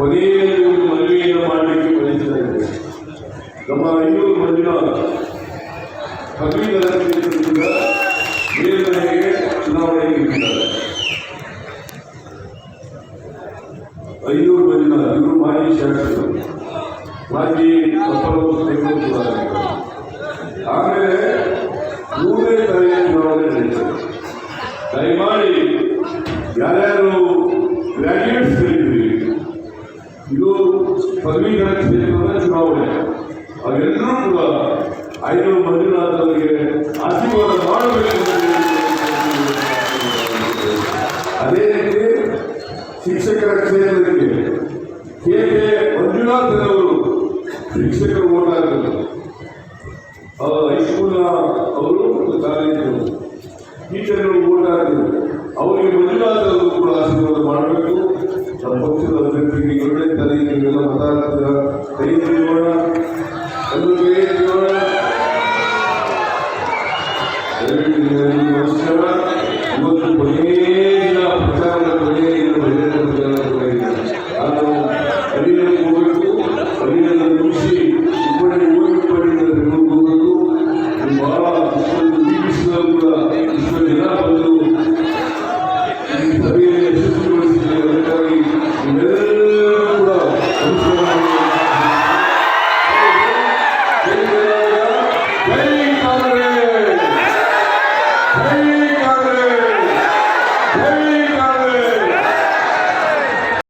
ಕೊನೆಯಲ್ಲಿ ಒಂದು ಮನವಿಯನ್ನು ಮಾಡಲಿಕ್ಕೆ ಬಯಸ್ತಾ ಇದ್ದೇವೆ. ನಮ್ಮ ಐನೂರು ಮಂಜುನಾಥ್ ಪದವೀಧರ ಕ್ಷೇತ್ರದಿಂದ ಮೇಲ್ಮನೆಗೆ ಚುನಾವಣೆಗೆ ನಿಂತಿದ್ದಾರೆ. ಐನೂರು ಮಂಜುನಾಥ್ ಇವರು ಮಾಜಿ ಶಾಸಕರು, ಮಾಜಿ ಅಪರ. ಆಮೇಲೆ 100ನೇ ತಾರೀಕು ಚುನಾವಣೆ ನಡೀತದೆ. ದಯಮಾಡಿ ಯಾರ್ಯಾರು ಗ್ರಾಜ್ಯುಯೇಟ್ಸ್ ಇದ್ದೀವಿ, ಇದು ಪದವೀಧರ ಕ್ಷೇತ್ರದ ಚುನಾವಣೆ, ಅವೆಲ್ಲರೂ ಕೂಡ ಐನೂರು ಮಂಜುನಾಥ್ ಅವರಿಗೆ ಆಶೀರ್ವಾದ ಮಾಡಬೇಕು. ಅದೇ ರೀತಿ ಶಿಕ್ಷಕರ ಕ್ಷೇತ್ರಕ್ಕೆ ಕೆ ಮಂಜುನಾಥ್ ಅವರು ಶಿಕ್ಷಕರು ಓಟ್ ಹಾಕಿದ್ರು. ಹೈಸ್ಕೂಲ್ನ ಅವರು ಕಾಲೇಜು ಟೀಚರ್ಗಳು ಓಟ್ ಹಾಕಿದ್ರು. ಅವರಿಗೆ ಮಂಜುನಾಥ್ ಅವರು ಕೂಡ ಆಶೀರ್ವಾದ ಮಾಡಬೇಕು. ನಮ್ಮ ಪಕ್ಷದ ಅಭ್ಯರ್ಥಿಗೆ 7ನೇ ತಾರೀಕಿಗೆಲ್ಲ ಮತ ಕೈ ನೀಡೋಣ.